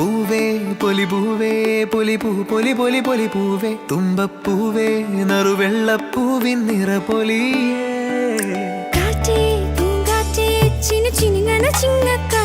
പൂവേ പൊലിപൂവേ പൊലിപൂ പൊലി പൊലി പൊലിപൂവേ തുമ്പപ്പൂവേ നറുവെള്ളപ്പൂവിൻ നിറപൊലിയേ കാറ്റേ പൂങ്കാറ്റേ ചിന്നു ചിനുങ്ങണ ചിങ്ങക്കാ